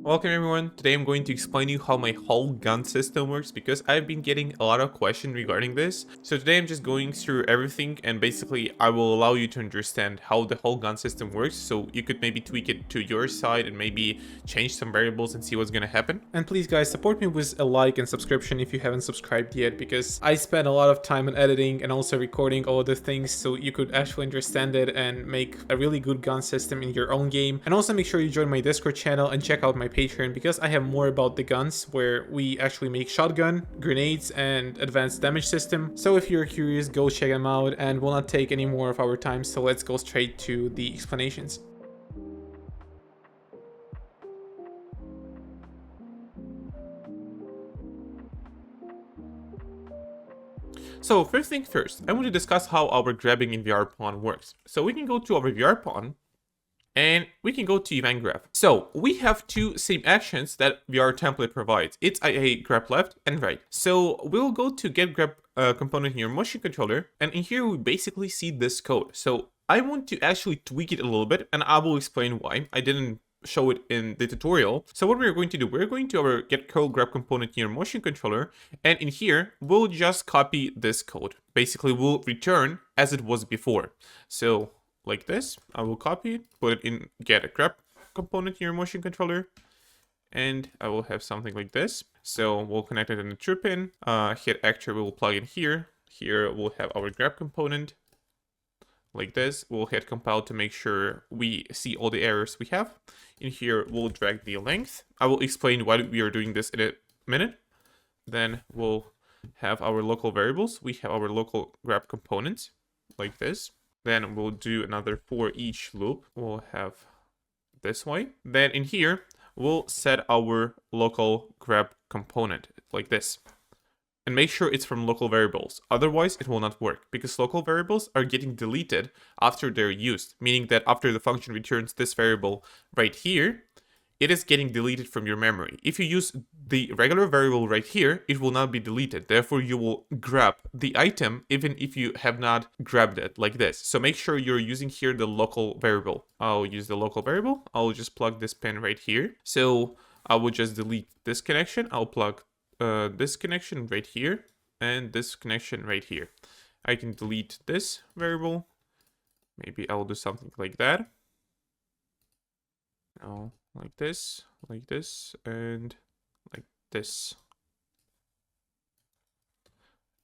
Welcome everyone. Today I'm going to explain you how my whole gun system works because I've been getting a lot of questions regarding this. So today I'm just going through everything and basically I will allow you to understand how the whole gun system works so you could maybe tweak it to your side and maybe change some variables and see what's gonna happen. And please guys, support me with a like and subscription if you haven't subscribed yet because I spent a lot of time on editing and also recording all of the things so you could actually understand it and make a really good gun system in your own game. And also make sure you join my Discord channel and check out my Patreon because I have more about the guns where we actually make shotgun, grenades, and advanced damage system. So if you're curious, go check them out and will not take any more of our time. So let's go straight to the explanations. So first thing first, I want to discuss how our grabbing in VR pawn works. So we can go to our VR pawn and we can go to event graph. So we have two same actions that VR template provides. It's a grab left and right. So we'll go to get grab component in your motion controller, and in here we basically see this code. So I want to actually tweak it a little bit, and I will explain why. I didn't show it in the tutorial. So what we're going to do, we're going to our get curl grab component in your motion controller, and in here we'll just copy this code. Basically we'll return as it was before. So like this, I will copy it, put it in get a grab component in your motion controller, and I will have something like this. So we'll connect it in the true pin, hit actor, we will plug in here. Here we'll have our grab component, like this. We'll hit compile to make sure we see all the errors we have. In here, we'll drag the length. I will explain why we are doing this in a minute. Then we'll have our local variables. We have our local grab components, like this. Then we'll do another for each loop. We'll have this way. Then in here, we'll set our local grab component like this. And make sure it's from local variables. Otherwise, it will not work because local variables are getting deleted after they're used. Meaning that after the function returns this variable right here, it is getting deleted from your memory. If you use the regular variable right here, it will not be deleted. Therefore, you will grab the item even if you have not grabbed it like this. So make sure you're using here the local variable. I'll use the local variable. I'll just plug this pin right here. So I will just delete this connection. I'll plug this connection right here and this connection right here. I can delete this variable. Maybe I'll do something like that. No. Like this, and like this.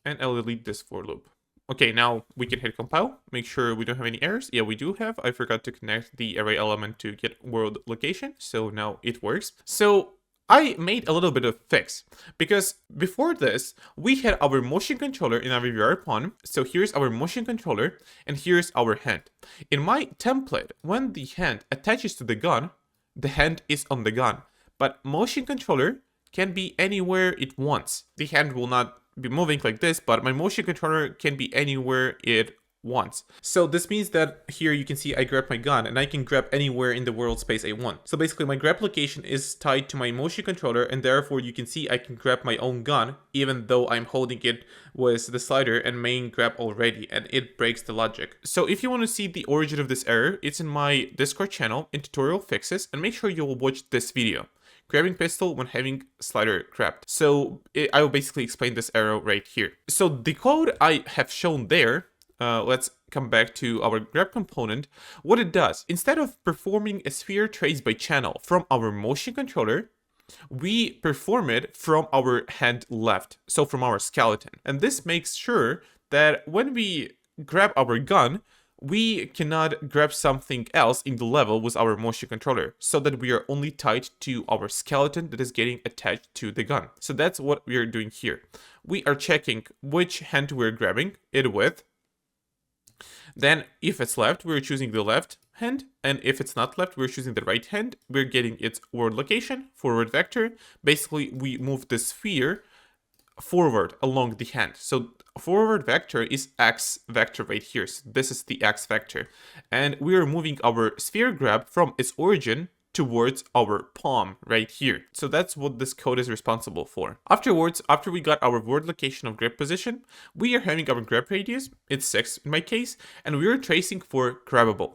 And I'll delete this for loop. Okay, now we can hit compile. Make sure we don't have any errors. Yeah, we do have. I forgot to connect the array element to get world location. So now it works. So I made a little bit of fix because before this, we had our motion controller in our VR pawn. So here's our motion controller and here's our hand. In my template, when the hand attaches to the gun, the hand is on the gun, but motion controller can be anywhere it wants. The hand will not be moving like this, but my motion controller can be anywhere it wants. So this means that here you can see I grab my gun and I can grab anywhere in the world space I want. So basically my grab location is tied to my motion controller, and therefore you can see I can grab my own gun even though I'm holding it with the slider and main grab already, and it breaks the logic. So if you want to see the origin of this error, it's in my Discord channel in tutorial fixes, and make sure you will watch this video. Grabbing pistol when having slider grabbed. So I will basically explain this error right here. So the code I have shown there, let's come back to our grab component. What it does, instead of performing a sphere trace by channel from our motion controller, we perform it from our hand left, so from our skeleton. And this makes sure that when we grab our gun, we cannot grab something else in the level with our motion controller, so that we are only tied to our skeleton that is getting attached to the gun. So that's what we are doing here. We are checking which hand we're grabbing it with. Then if it's left, we're choosing the left hand, and if it's not left, we're choosing the right hand. We're getting its world location, forward vector. Basically, we move the sphere forward along the hand. So forward vector is X vector right here. So this is the X vector. And we are moving our sphere grab from its origin towards our palm right here. So that's what this code is responsible for. Afterwards, after we got our world location of grab position, we are having our grab radius, it's 6 in my case, and we are tracing for grabbable.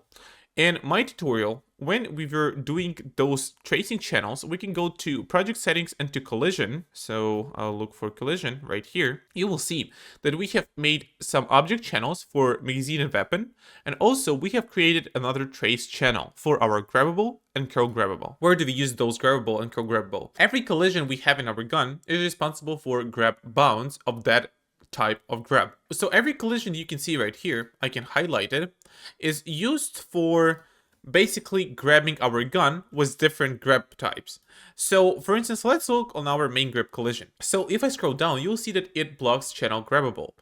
In my tutorial, when we were doing those tracing channels, we can go to project settings and to collision. So I'll look for collision right here. You will see that we have made some object channels for magazine and weapon. And also we have created another trace channel for our grabbable and co-grabbable. Where do we use those grabbable and co-grabbable? Every collision we have in our gun is responsible for grab bounds of that type of grab. So every collision you can see right here, I can highlight it, is used for basically grabbing our gun with different grab types. So for instance, let's look on our main grab collision. So if I scroll down, you'll see that it blocks channel grabbable.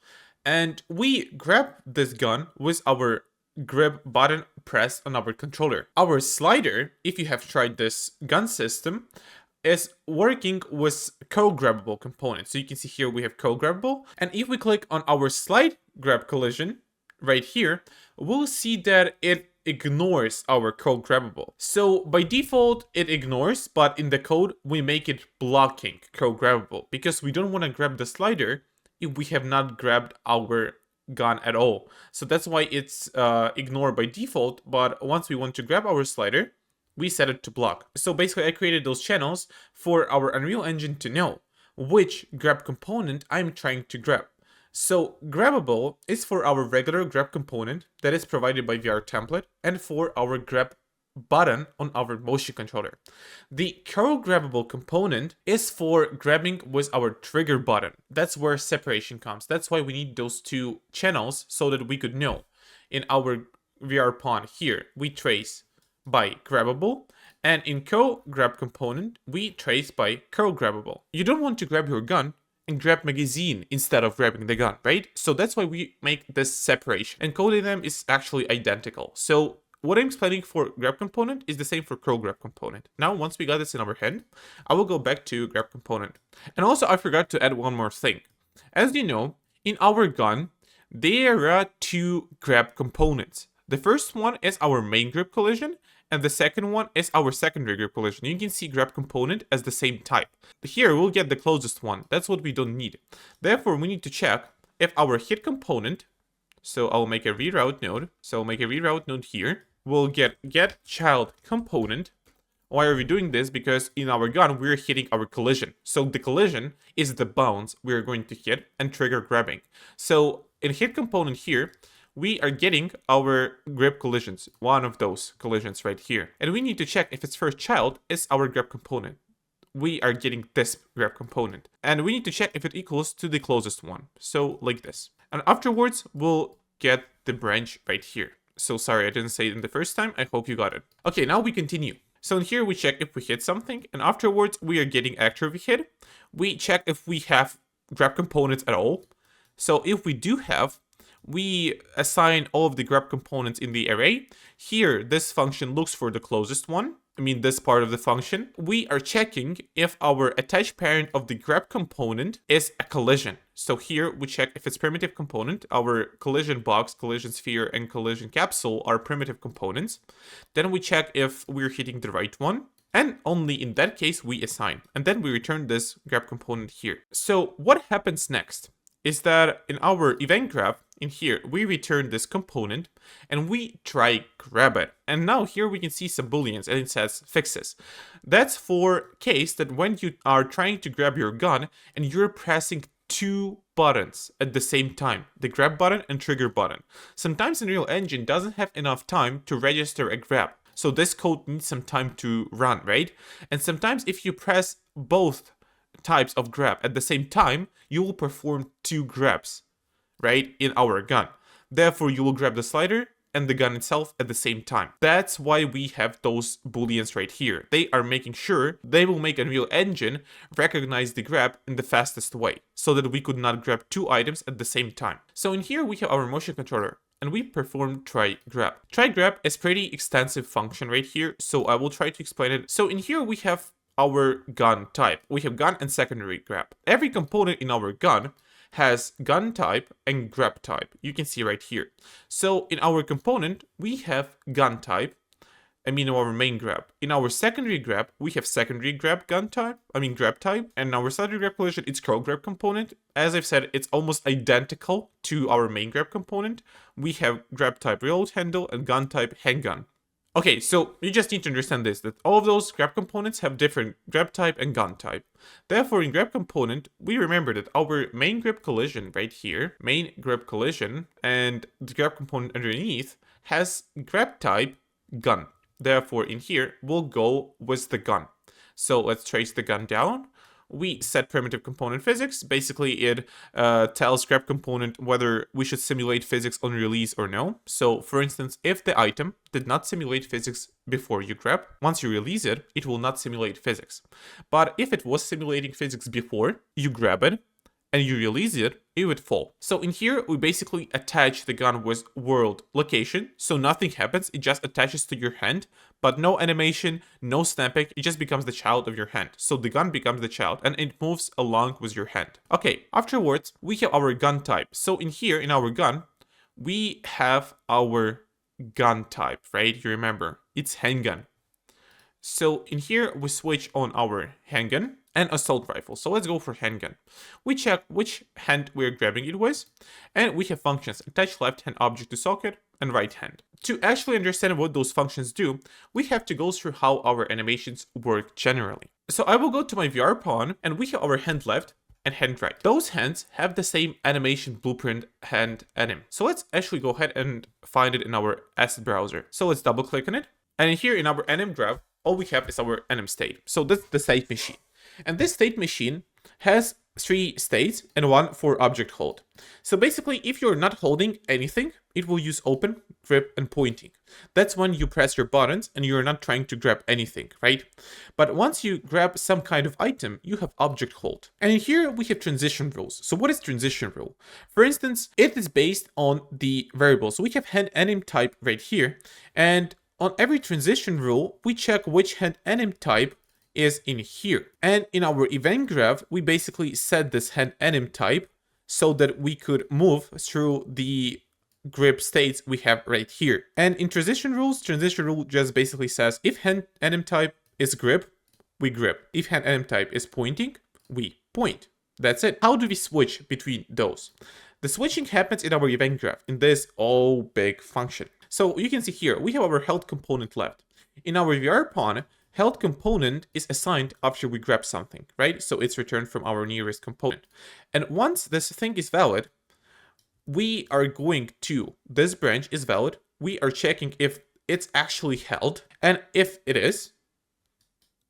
And we grab this gun with our grab button pressed on our controller. Our slider, if you have tried this gun system, is working with co-grabbable components. So you can see here we have co-grabbable. And if we click on our slide grab collision right here, we'll see that it ignores our co-grabbable. So by default, it ignores, but in the code, we make it blocking co-grabbable because we don't want to grab the slider if we have not grabbed our gun at all. So that's why it's ignored by default. But once we want to grab our slider, we set it to block. So basically I created those channels for our Unreal Engine to know which grab component I'm trying to grab. So grabbable is for our regular grab component that is provided by VR template and for our grab button on our motion controller. The co-grabbable component is for grabbing with our trigger button. That's where separation comes. That's why we need those two channels so that we could know. In our VR pawn here, we trace by grabbable, and in co-grab component, we trace by co-grabbable. You don't want to grab your gun and grab magazine instead of grabbing the gun, right? So that's why we make this separation. And coding them is actually identical. So what I'm explaining for grab component is the same for co-grab component. Now, once we got this in our head, I will go back to grab component. And also, I forgot to add one more thing. As you know, in our gun, there are two grab components. The first one is our main grab collision, and the second one is our secondary grab collision. You can see grab component as the same type. Here, we'll get the closest one. That's what we don't need. Therefore, we need to check if our hit component, so I'll make a reroute node. So I'll make a reroute node here. We'll get child component. Why are we doing this? Because in our gun, we're hitting our collision. So the collision is the bounds we're going to hit and trigger grabbing. So in hit component here, we are getting our grab collisions, one of those collisions right here. And we need to check if its first child is our grab component. We are getting this grab component. And we need to check if it equals to the closest one. So like this. And afterwards, we'll get the branch right here. So sorry, I didn't say it in the first time. I hope you got it. Okay, now we continue. So in here, we check if we hit something. And afterwards, we are getting after we hit. We check if we have grab components at all. So if we do have, we assign all of the grab components in the array. Here, this function looks for the closest one. I mean, this part of the function. We are checking if our attached parent of the grab component is a collision. So here, we check if it's primitive component. Our collision box, collision sphere, and collision capsule are primitive components. Then we check if we're hitting the right one. And only in that case, we assign. And then we return this grab component here. So what happens next is that in our event graph, in here, we return this component and we try grab it. And now here we can see some booleans and it says fixes. That's for case that when you are trying to grab your gun and you're pressing two buttons at the same time, the grab button and trigger button. Sometimes Unreal Engine doesn't have enough time to register a grab. So this code needs some time to run, right? And sometimes if you press both types of grab at the same time, you will perform two grabs, right, in our gun. Therefore, you will grab the slider and the gun itself at the same time. That's why we have those booleans right here. They are making sure they will make Unreal Engine recognize the grab in the fastest way, so that we could not grab two items at the same time. So in here, we have our motion controller, and we perform try grab. Try grab is pretty extensive function right here, so I will try to explain it. So in here, we have our gun type. We have gun and secondary grab. Every component in our gun has gun type and grab type. You can see right here. So in our component, we have gun type, our main grab. In our secondary grab, we have secondary grab grab type. And in our secondary grab collision, it's co-grab component. As I've said, it's almost identical to our main grab component. We have grab type reload handle and gun type handgun. Okay, so you just need to understand this, that all of those grab components have different grab type and gun type. Therefore, in grab component, we remember that our main grab collision right here, main grab collision, and the grab component underneath has grab type gun. Therefore, in here, we'll go with the gun. So let's trace the gun down. We set primitive component physics. Basically, it tells grab component whether we should simulate physics on release or no. So, for instance, if the item did not simulate physics before you grab, once you release it, it will not simulate physics. But if it was simulating physics before you grab it, and you release it, it would fall. So in here, we basically attach the gun with world location, so nothing happens, it just attaches to your hand, but no animation, no snapping, it just becomes the child of your hand. So the gun becomes the child, and it moves along with your hand. Okay, afterwards, we have our gun type. So in here, in our gun, we have our gun type, right? You remember, it's handgun. So in here, we switch on our handgun and assault rifle. So let's go for handgun. We check which hand we're grabbing it with, and we have functions: attach left hand object to socket and right hand. To actually understand what those functions do, we have to go through how our animations work generally. So I will go to my VR pawn, and we have our hand left and hand right. Those hands have the same animation blueprint hand anim. So let's actually go ahead and find it in our asset browser. So let's double click on it. And in here in our anim graph, all we have is our anim state. So that's the state machine. And this state machine has 3 states and 1 for object hold. So basically, if you're not holding anything, it will use open, grip, and pointing. That's when you press your buttons and you're not trying to grab anything, right? But once you grab some kind of item, you have object hold. And in here, we have transition rules. So what is transition rule? For instance, it is based on the variable. So we have hand anim type right here. And on every transition rule, we check which hand anim type is in here. And in our event graph, we basically set this hand anim type so that we could move through the grip states we have right here. And in transition rules, transition rule just basically says if hand anim type is grip, we grip. If hand anim type is pointing, we point. That's it. How do we switch between those? The switching happens in our event graph in this all big function. So you can see here, we have our held component left. In our VR pawn, held component is assigned after we grab something, right? So it's returned from our nearest component. And once this thing is valid, we are going to, this branch is valid, we are checking if it's actually held, and if it is,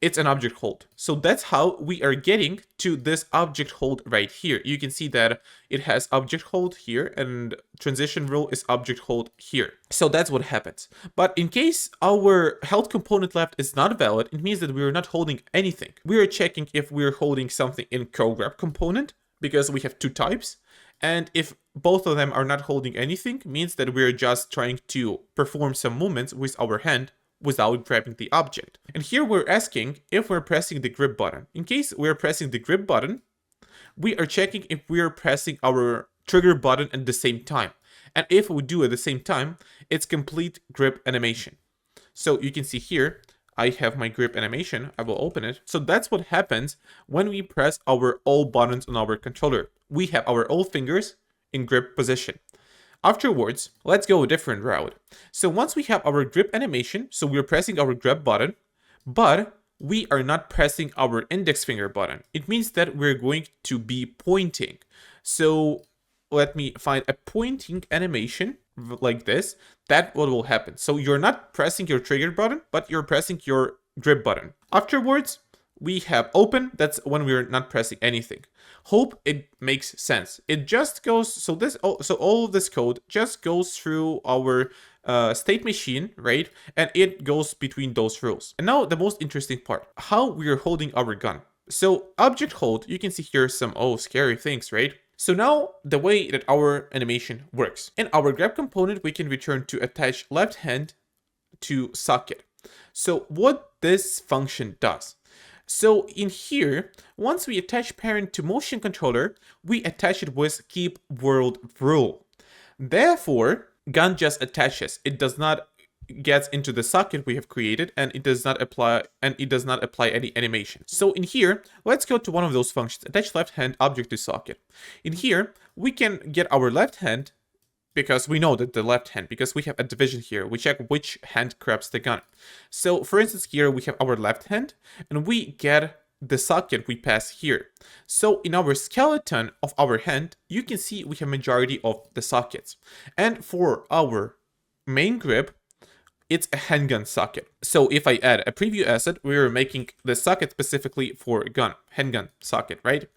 it's an object hold. So that's how we are getting to this object hold right here. You can see that it has object hold here and transition rule is object hold here. So that's what happens. But in case our held component left is not valid, it means that we are not holding anything. We are checking if we're holding something in co-grab component because we have 2 types. And if both of them are not holding anything, means that we're just trying to perform some movements with our hand without grabbing the object. And here we're asking if we're pressing the grip button. In case we're pressing the grip button, we are checking if we're pressing our trigger button at the same time. And if we do at the same time, it's complete grip animation. So you can see here, I have my grip animation. I will open it. So that's what happens when we press our all buttons on our controller. We have our all fingers in grip position. Afterwards, let's go a different route. So once we have our grip animation, so we're pressing our grab button, but we are not pressing our index finger button. It means that we're going to be pointing. So let me find a pointing animation like this. That's what will happen. So you're not pressing your trigger button, but you're pressing your grip button. Afterwards, we have open, that's when we're not pressing anything. Hope it makes sense. It just goes, so all of this code just goes through our state machine, right? And it goes between those rules. And now the most interesting part, how we are holding our gun. So object hold, you can see here some, scary things, right? So now the way that our animation works. In our grab component, we can return to attach left hand to socket. So what this function does. So in here, once we attach parent to motion controller, we attach it with keep world rule. Therefore, gun just attaches. It does not get into the socket we have created, and it does not apply any animation. So in here, let's go to one of those functions, attach left hand object to socket. In here, we can get our left hand because we know that the left hand, because we have a division here, we check which hand grabs the gun. So for instance, here we have our left hand, and we get the socket we pass here. So in our skeleton of our hand, you can see we have majority of the sockets. And for our main grip, it's a handgun socket. So if I add a preview asset, we're making the socket specifically for gun, handgun socket, right?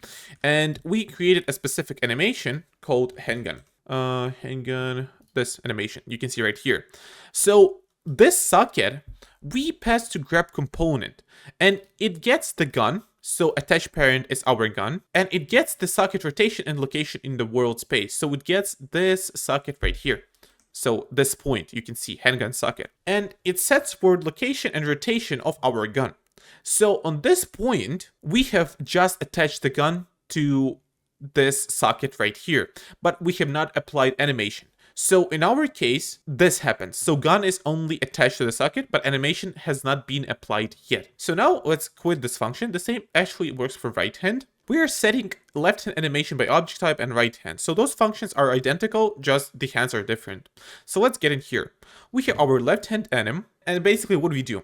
And we created a specific animation called handgun. Handgun, this animation, you can see right here. So this socket, we pass to grab component, and it gets the gun. So attached parent is our gun, and it gets the socket rotation and location in the world space. So it gets this socket right here. So this point, you can see handgun socket, and it sets world location and rotation of our gun. So on this point, we have just attached the gun to this socket right here, but we have not applied animation. So in our case, this happens. So gun is only attached to the socket, but animation has not been applied yet. So now let's quit this function. The same actually works for right hand. We are setting left hand animation by object type and right hand. So those functions are identical, just the hands are different. So let's get in here. We have our left hand anim, and basically what do we do?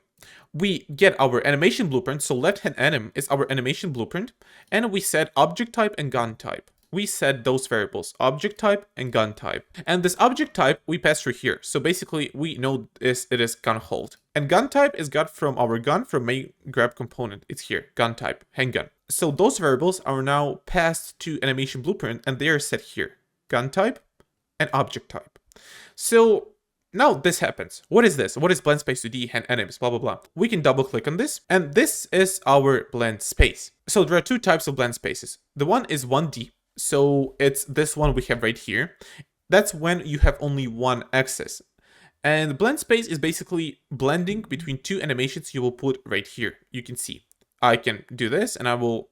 We get our animation blueprint. So left hand anim is our animation blueprint, and we set object type and gun type. We set those variables, object type and gun type. And this object type we pass through here. So basically we know it is gun hold. And gun type is got from our gun from main grab component. It's here, gun type, handgun. So those variables are now passed to animation blueprint, and they are set here, gun type and object type. So now this happens. What is this? What is blend space 2D, hand anims, blah, blah, blah. We can double click on this, and this is our blend space. So there are two types of blend spaces. The one is 1D. So it's this one we have right here. That's when you have only one axis. And blend space is basically blending between two animations you will put right here. You can see I can do this, and I will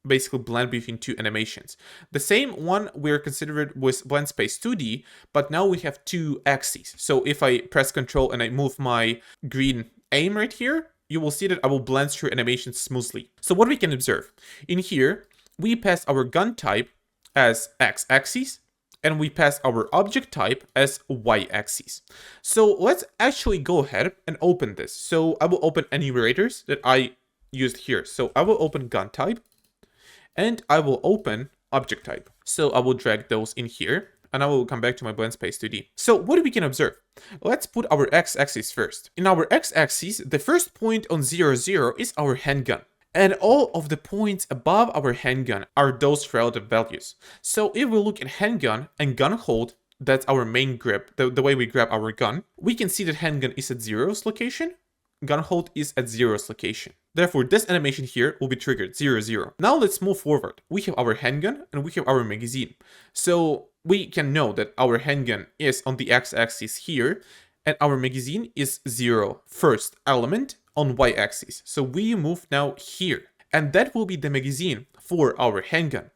basically blend between two animations. The same one we're considered was blend space 2D, but now we have two axes. So if I press Control and I move my green aim right here, you will see that I will blend through animations smoothly. So what we can observe in here, we pass our gun type as x-axis, and we pass our object type as y-axis. So let's actually go ahead and open this. So I will open enumerators that I used here. So I will open gun type, and I will open object type. So I will drag those in here, and I will come back to my blend space 2D. So what we can observe? Let's put our x-axis first. In our x-axis, the first point on 0, 0 is our handgun. And all of the points above our handgun are those relative values. So if we look at handgun and gun hold, that's our main grip, the way we grab our gun, we can see that handgun is at 0's location, gun hold is at 0's location. Therefore, this animation here will be triggered 0, 0. Now let's move forward. We have our handgun and we have our magazine. So we can know that our handgun is on the x-axis here, and our magazine is 0, first element, on y-axis. So we move now here, and that will be the magazine for our handgun.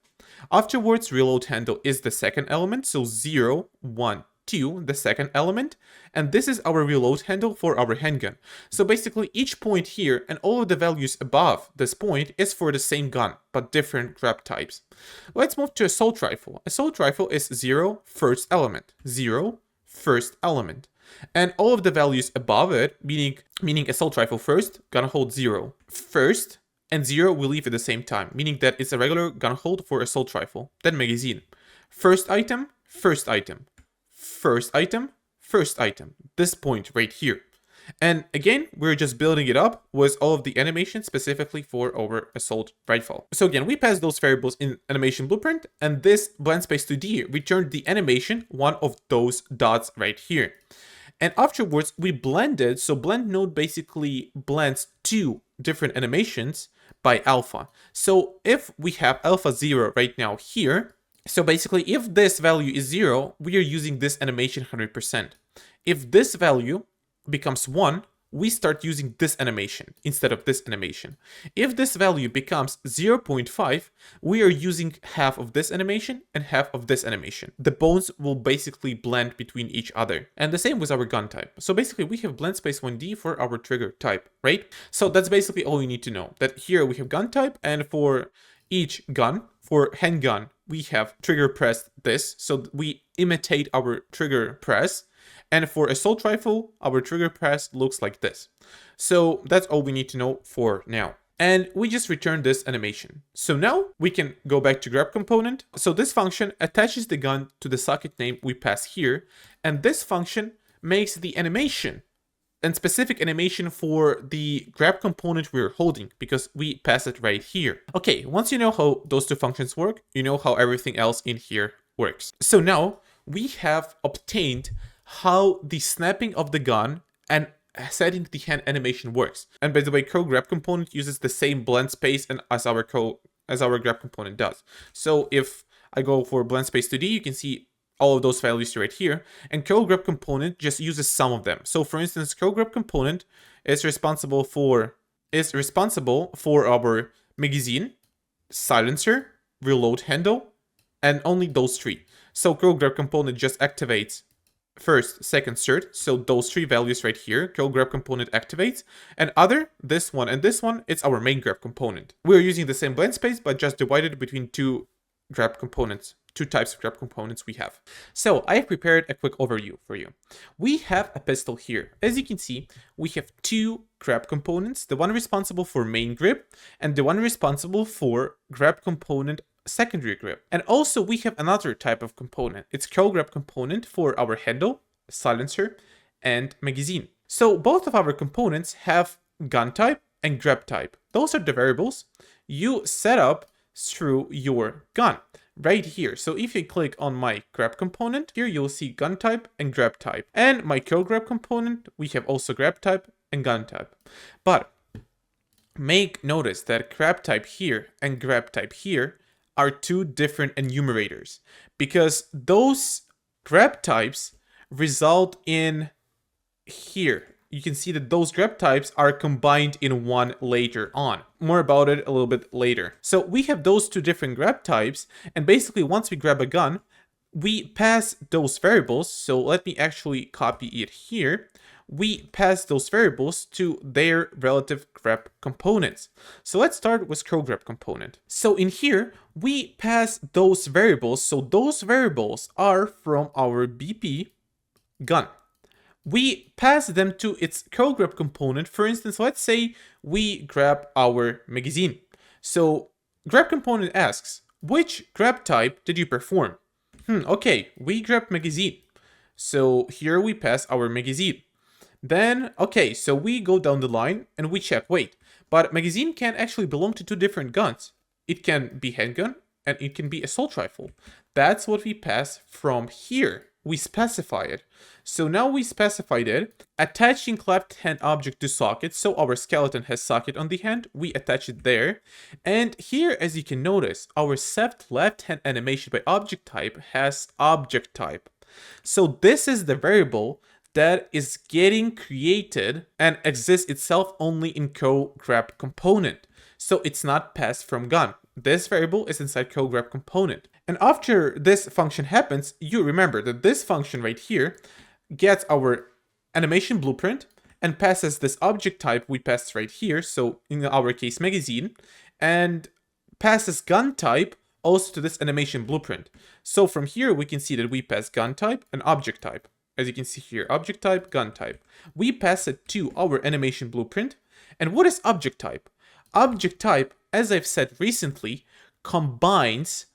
Afterwards, reload handle is the second element, so 0, 1, 2, the second element, and this is our reload handle for our handgun. So basically each point here and all of the values above this point is for the same gun, but different grab types. Let's move to assault rifle. Assault rifle is 0, first element, 0, first element. And all of the values above it, meaning assault rifle first, gun hold 0. First and 0 will leave at the same time, meaning that it's a regular gun hold for assault rifle. Then magazine. First item, first item. First item, first item. This point right here. And again, we're just building it up with all of the animations specifically for our assault rifle. So again, we passed those variables in animation blueprint, and this blend space 2D returned the animation, one of those dots right here. And afterwards, we blended, so blend node basically blends two different animations by alpha. So if we have alpha 0 right now here, so basically if this value is 0, we are using this animation 100%. If this value becomes 1, we start using this animation instead of this animation. If this value becomes 0.5, we are using half of this animation and half of this animation. The bones will basically blend between each other. And the same with our gun type. So basically we have blend space 1D for our trigger type, right? So that's basically all you need to know. That here we have gun type, and for each gun, for handgun, we have trigger pressed this, so we imitate our trigger press. And for assault rifle, our trigger press looks like this. So that's all we need to know for now. And we just return this animation. So now we can go back to grab component. So this function attaches the gun to the socket name we pass here. And this function makes the animation and specific animation for the grab component we're holding because we pass it right here. Okay, once you know how those two functions work, you know how everything else in here works. So now we have obtained how the snapping of the gun and setting the hand animation works. And by the way, grab component uses the same blend space and as our grab component does. So if I go for blend space 2D, you can see all of those values right here, and grab component just uses some of them. So for instance, grab component is responsible for our magazine, silencer, reload handle, and only those three. So grab component just activates first, second, third, so those three values right here, grab component activates, and other, this one and this one, it's our main grab component. We're using the same blend space, but just divided between two grab components, two types of grab components we have. So I have prepared a quick overview for you. We have a pistol here. As you can see, we have two grab components, the one responsible for main grip and the one responsible for grab component secondary grip. And also we have another type of component. It's grab component for our handle, silencer, and magazine. So both of our components have gun type and grab type. Those are the variables you set up through your gun right here. So if you click on my grab component, here you'll see gun type and grab type. And my grab component, we have also grab type and gun type. But make notice that grab type here and grab type here are two different enumerators because those grab types result in here. You can see that those grab types are combined in one later on. More about it a little bit later. So we have those two different grab types, and basically once we grab a gun, we pass those variables. So let me actually copy it here. We pass those variables to their relative grab components. So let's start with grab component. So in here, we pass those variables. So those variables are from our BP gun. We pass them to its grab component. For instance, let's say we grab our magazine. So grab component asks, which grab type did you perform? Okay, we grab magazine. So here we pass our magazine. Then, okay, so we go down the line and we check, wait, but magazine can actually belong to two different guns. It can be handgun and it can be assault rifle. That's what we pass from here. We specify it. So now we specified it, attaching left hand object to socket. So our skeleton has socket on the hand. We attach it there. And here, as you can notice, our set left hand animation by object type has object type. So this is the variable that is getting created and exists itself only in grab component. So it's not passed from gun. This variable is inside grab component. And after this function happens, you remember that this function right here gets our animation blueprint and passes this object type we passed right here. So in our case, magazine, and passes gun type also to this animation blueprint. So from here, we can see that we pass gun type and object type. As you can see here, object type, gun type. We pass it to our animation blueprint. And what is object type? Object type, as I've said recently, combines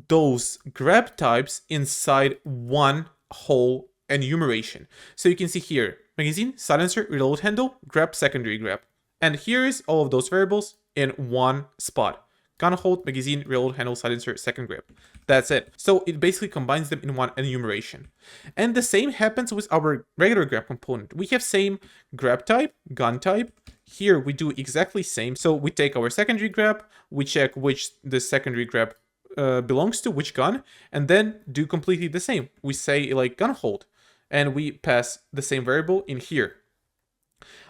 those grab types inside one whole enumeration. So you can see here, magazine, silencer, reload handle, grab, secondary grab. And here is all of those variables in one spot. Gun hold, magazine, reload handle, silencer, second grip. That's it. So it basically combines them in one enumeration. And the same happens with our regular grab component. We have same grab type, gun type. Here we do exactly same. So we take our secondary grab, we check which the secondary grab belongs to, which gun, and then do completely the same. We say like gun hold, and we pass the same variable in here.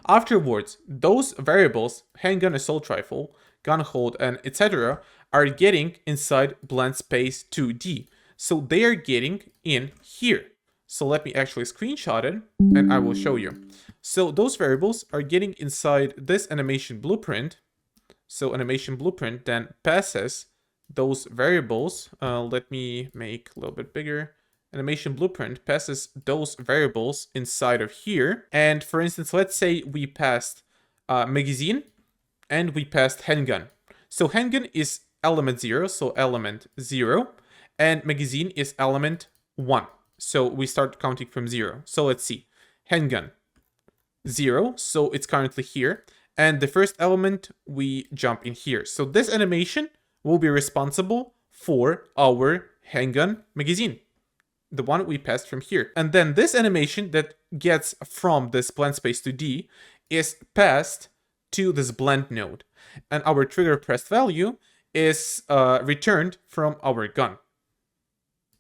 Afterwards, those variables, handgun, assault rifle, gun hold, and etc. are getting inside blend space 2D. So they are getting in here. So let me actually screenshot it and I will show you. So those variables are getting inside this animation blueprint. So animation blueprint then passes those variables. Let me make a little bit bigger. Animation blueprint passes those variables inside of here. And for instance, let's say we passed magazine and we passed handgun. So handgun is element 0, so element 0, and magazine is element 1. So we start counting from 0. So let's see. Handgun 0, so it's currently here. And the first element, we jump in here. So this animation will be responsible for our handgun magazine, the one we passed from here. And then this animation that gets from this blend space to D is passed to this blend node. And our trigger pressed value is returned from our gun.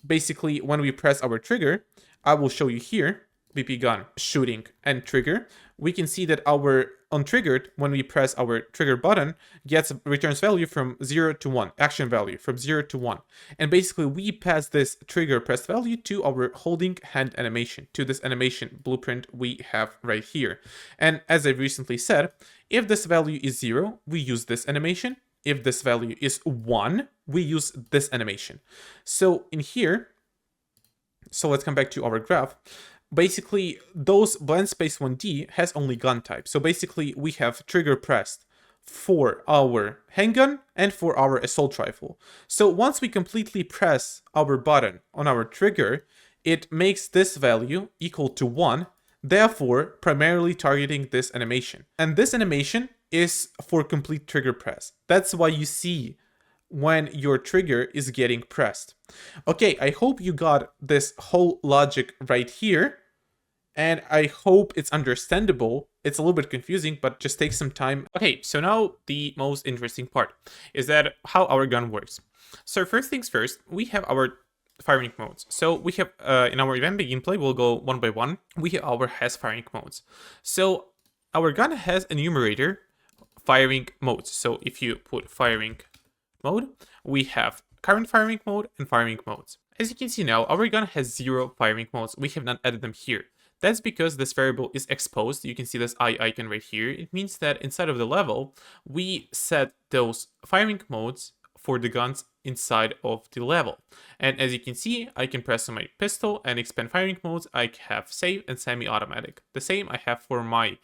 Basically, when we press our trigger, I will show you here, BP gun, shooting, and trigger, we can see that our untriggered, when we press our trigger button, returns value from 0 to 1, action value from 0 to 1. And basically, we pass this trigger pressed value to our holding hand animation, to this animation blueprint we have right here. And as I recently said, if this value is 0, we use this animation. If this value is 1, we use this animation. So in here, so let's come back to our graph. Basically, those blend space 1D has only gun type. So basically, we have trigger pressed for our handgun and for our assault rifle. So once we completely press our button on our trigger, it makes this value equal to 1, therefore primarily targeting this animation. And this animation is for complete trigger press. That's why you see when your trigger is getting pressed. Okay, I hope you got this whole logic right here, and I hope it's understandable. It's a little bit confusing, but just take some time. Okay, so now the most interesting part is that how our gun works. So first things first, we have our firing modes. So we have, in our event begin play, we'll go one by one. We have our has firing modes. So our gun has a numerator firing modes. So if you put firing mode, we have current firing mode and firing modes. As you can see now, our gun has 0 firing modes. We have not added them here. That's because this variable is exposed. You can see this eye icon right here. It means that inside of the level, we set those firing modes for the guns inside of the level. And as you can see, I can press on my pistol and expand firing modes. I have save and semi-automatic. The same I have for my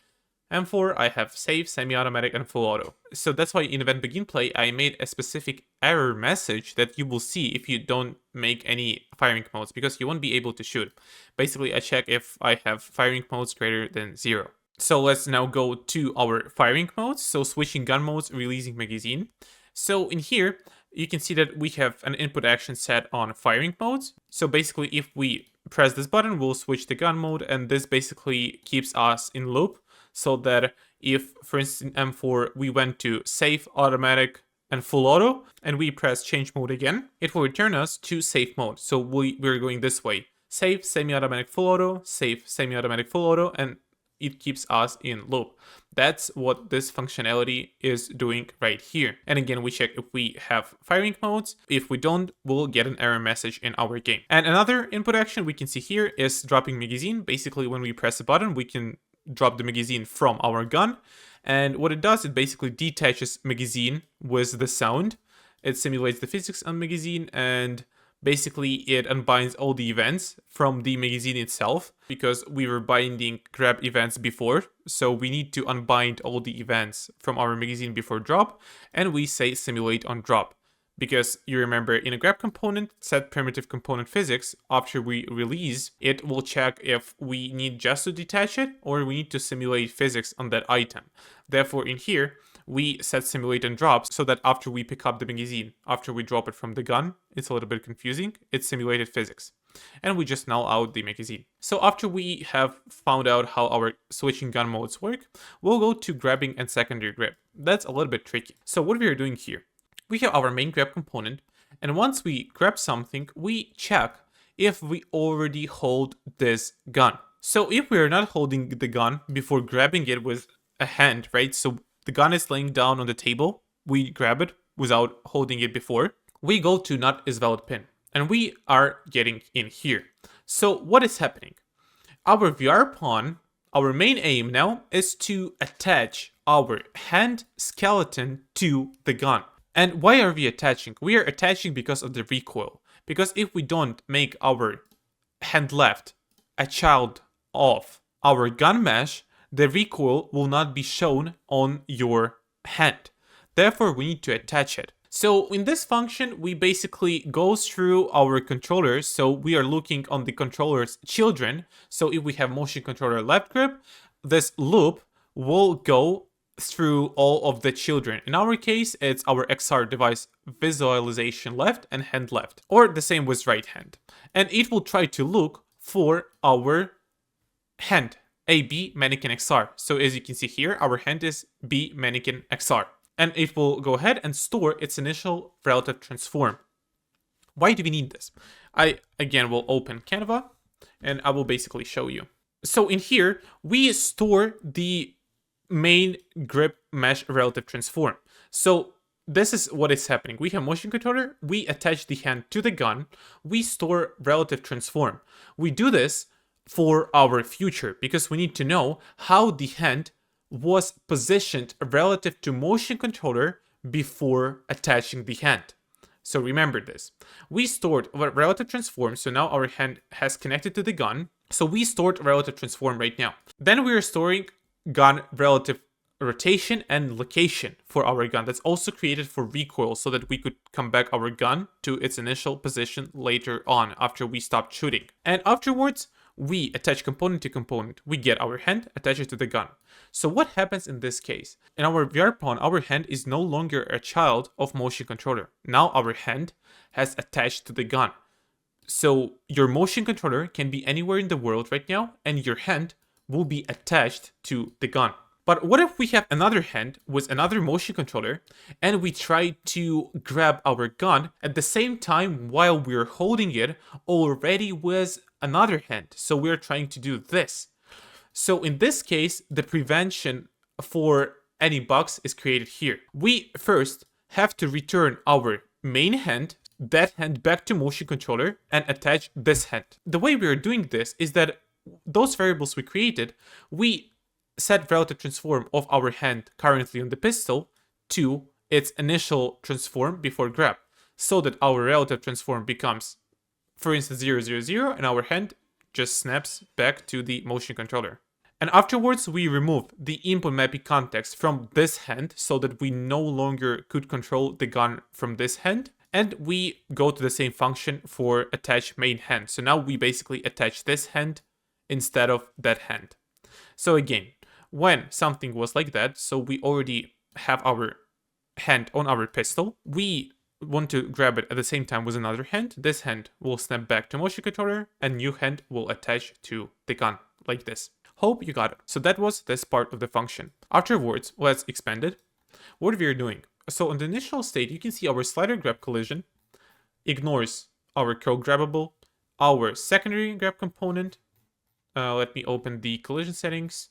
M4, I have save, semi-automatic, and full auto. So that's why in event begin play, I made a specific error message that you will see if you don't make any firing modes, because you won't be able to shoot. Basically, I check if I have firing modes greater than 0. So let's now go to our firing modes. So switching gun modes, releasing magazine. So in here, you can see that we have an input action set on firing modes. So basically, if we press this button, we'll switch the gun mode, and this basically keeps us in loop. So that if, for instance, in M4, we went to safe, automatic, and full auto, and we press change mode again, it will return us to safe mode. So we're going this way. Safe, semi-automatic, full auto, safe, semi-automatic, full auto, and it keeps us in loop. That's what this functionality is doing right here. And again, we check if we have firing modes. If we don't, we'll get an error message in our game. And another input action we can see here is dropping magazine. Basically, when we press a button, we can drop the magazine from our gun, and what it does, it basically detaches magazine with the sound. It simulates the physics on magazine, and basically it unbinds all the events from the magazine itself, because we were binding grab events before, so we need to unbind all the events from our magazine before drop, and we say simulate on drop. Because you remember, in a grab component, set primitive component physics, after we release, it will check if we need just to detach it or we need to simulate physics on that item. Therefore, in here, we set simulate and drop so that after we pick up the magazine, after we drop it from the gun, it's a little bit confusing, it's simulated physics. And we just null out the magazine. So after we have found out how our switching gun modes work, we'll go to grabbing and secondary grab. That's a little bit tricky. So what we are doing here, we have our main grab component, and once we grab something, we check if we already hold this gun. So if we are not holding the gun before grabbing it with a hand, right? So the gun is laying down on the table, we grab it without holding it before, we go to not is valid pin, and we are getting in here. So what is happening? Our VR pawn, our main aim now is to attach our hand skeleton to the gun. And why are we attaching? We are attaching because of the recoil. Because if we don't make our hand left a child of our gun mesh, the recoil will not be shown on your hand. Therefore, we need to attach it. So in this function, we basically go through our controllers. So we are looking on the controller's children. So if we have motion controller left grip, this loop will go through all of the children. In our case, it's our XR device visualization left and hand left, or the same with right hand. And it will try to look for our hand, AB mannequin XR. So as you can see here, our hand is B mannequin XR. And it will go ahead and store its initial relative transform. Why do we need this? I, again, will open Canva, and I will basically show you. So in here, we store the main grip mesh relative transform. So this is what is happening. We have motion controller, we attach the hand to the gun, we store relative transform. We do this for our future because we need to know how the hand was positioned relative to motion controller before attaching the hand. So remember this. We stored relative transform, so now our hand has connected to the gun. So we stored relative transform right now. Then we are storing gun relative rotation and location for our gun. That's also created for recoil so that we could come back our gun to its initial position later on after we stopped shooting. And afterwards, we attach component to component. We get our hand, attach it to the gun. So what happens in this case? In our VR pawn, our hand is no longer a child of motion controller. Now our hand has attached to the gun. So your motion controller can be anywhere in the world right now, and your hand will be attached to the gun. But what if we have another hand with another motion controller and we try to grab our gun at the same time while we're holding it already with another hand? So we're trying to do this. So in this case, the prevention for any bugs is created here. We first have to return our main hand, that hand back to motion controller, and attach this hand. The way we are doing this is that those variables we created, we set relative transform of our hand currently on the pistol to its initial transform before grab, so that our relative transform becomes, for instance, 0, 0, 0, and our hand just snaps back to the motion controller. And afterwards, we remove the input mapping context from this hand so that we no longer could control the gun from this hand. And we go to the same function for attach main hand. So now we basically attach this hand instead of that hand. So again, when something was like that, so we already have our hand on our pistol, we want to grab it at the same time with another hand. This hand will snap back to motion controller and new hand will attach to the gun like this. Hope you got it. So that was this part of the function. Afterwards, let's expand it. What we are doing. So on the initial state, you can see our slider grab collision ignores our curl grabbable, our secondary grab component. Let me open the collision settings.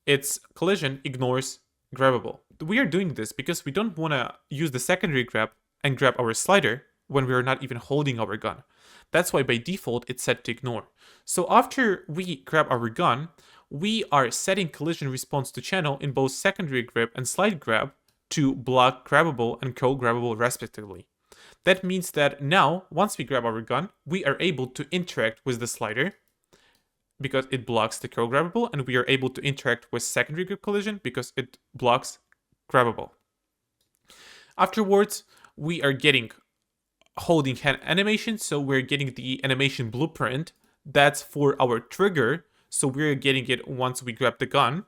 Its collision ignores grabbable. We are doing this because we don't want to use the secondary grab and grab our slider when we are not even holding our gun. That's why by default it's set to ignore. So after we grab our gun, we are setting collision response to channel in both secondary grab and slide grab to block grabbable and curl grabbable respectively. That means that now, once we grab our gun, we are able to interact with the slider because it blocks the curl grabbable, and we are able to interact with secondary grip collision because it blocks grabbable. Afterwards, we are getting holding hand animation, so we're getting the animation blueprint. That's for our trigger, so we're getting it once we grab the gun,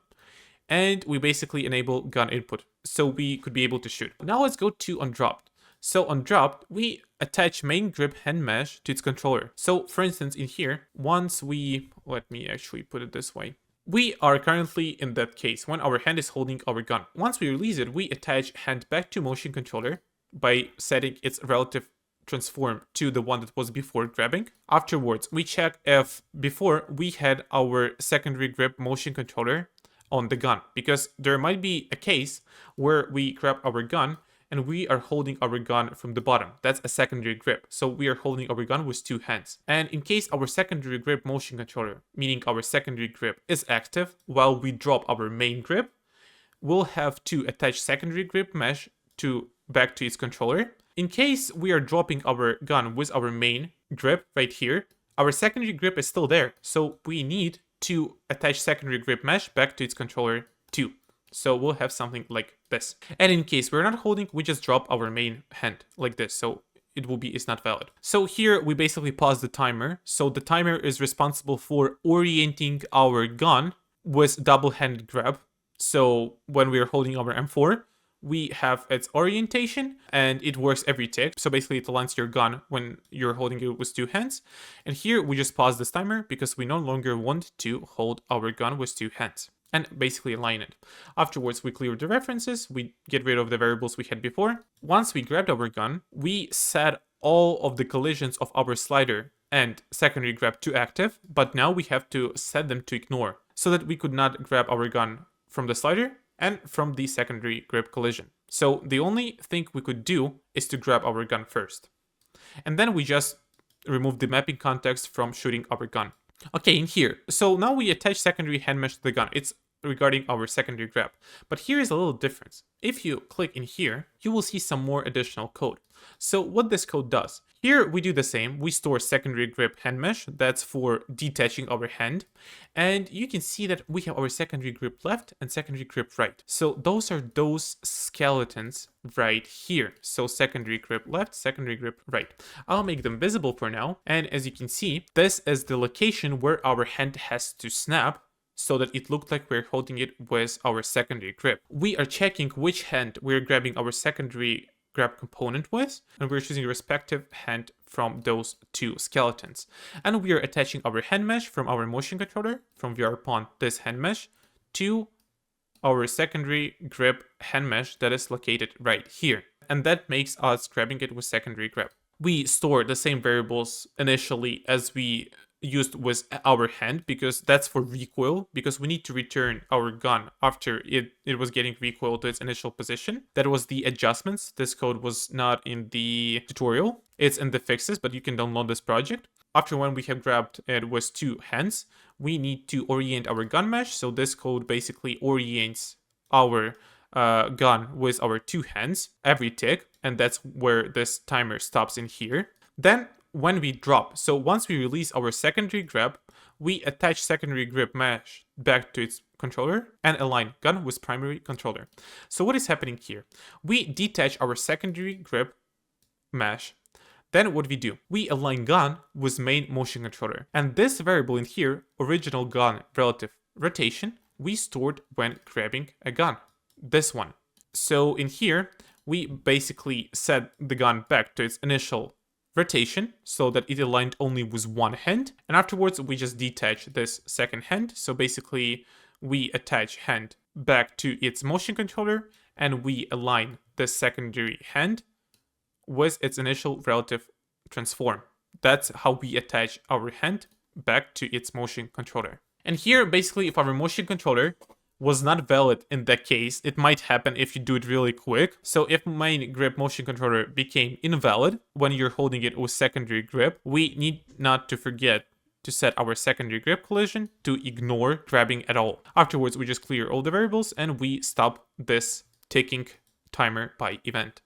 and we basically enable gun input, so we could be able to shoot. Now let's go to undropped. So on dropped, we attach main grip hand mesh to its controller. So for instance, in here, once we, let me actually put it this way. We are currently in that case when our hand is holding our gun. Once we release it, we attach hand back to motion controller by setting its relative transform to the one that was before grabbing. Afterwards, we check if before we had our secondary grip motion controller on the gun, because there might be a case where we grab our gun and we are holding our gun from the bottom. That's a secondary grip. So we are holding our gun with two hands. And in case our secondary grip motion controller, meaning our secondary grip, is active while we drop our main grip, we'll have to attach secondary grip mesh to back to its controller. In case we are dropping our gun with our main grip right here, our secondary grip is still there. So we need to attach secondary grip mesh back to its controller too. So we'll have something like this. And in case we're not holding, we just drop our main hand like this. So it's not valid. So here we basically pause the timer. So the timer is responsible for orienting our gun with double-handed grab. So when we are holding our M4, we have its orientation and it works every tick. So basically it aligns your gun when you're holding it with two hands. And here we just pause this timer because we no longer want to hold our gun with two hands and basically align it. Afterwards, we clear the references, we get rid of the variables we had before. Once we grabbed our gun, we set all of the collisions of our slider and secondary grab to active, but now we have to set them to ignore so that we could not grab our gun from the slider and from the secondary grip collision. So the only thing we could do is to grab our gun first. And then we just remove the mapping context from shooting our gun. Okay, in here, so now we attach secondary hand mesh to the gun. It's regarding our secondary grab. But here is a little difference. If you click in here, you will see some more additional code. So what this code does, here we do the same. We store secondary grip hand mesh. That's for detaching our hand. And you can see that we have our secondary grip left and secondary grip right. So those are those skeletons right here. So secondary grip left, secondary grip right. I'll make them visible for now. And as you can see, this is the location where our hand has to snap so that it looked like we're holding it with our secondary grip. We are checking which hand we're grabbing our secondary grab component with, and we're choosing the respective hand from those two skeletons. And we are attaching our hand mesh from our motion controller, from VR this hand mesh, to our secondary grip hand mesh that is located right here. And that makes us grabbing it with secondary grip. We store the same variables initially as we used with our hand, because that's for recoil, because we need to return our gun after it was getting recoil to its initial position. That was the adjustments. This code was not in the tutorial. It's in the fixes, but you can download this project. After when we have grabbed it with two hands, we need to orient our gun mesh. So this code basically orients our gun with our two hands every tick, and that's where this timer stops in here. Then when we drop, so once we release our secondary grab, we attach secondary grip mesh back to its controller and align gun with primary controller. So what is happening here? We detach our secondary grip mesh. Then what we do? We align gun with main motion controller. And this variable in here, original gun relative rotation, we stored when grabbing a gun. This one. So in here, we basically set the gun back to its initial rotation so that it aligned only with one hand, and afterwards we just detach this second hand. So basically we attach hand back to its motion controller and we align the secondary hand with its initial relative transform. That's how we attach our hand back to its motion controller. And here basically if our motion controller was not valid in that case, it might happen if you do it really quick. So if main grip motion controller became invalid when you're holding it with secondary grip, we need not to forget to set our secondary grip collision to ignore grabbing at all. Afterwards, we just clear all the variables and we stop this ticking timer by event.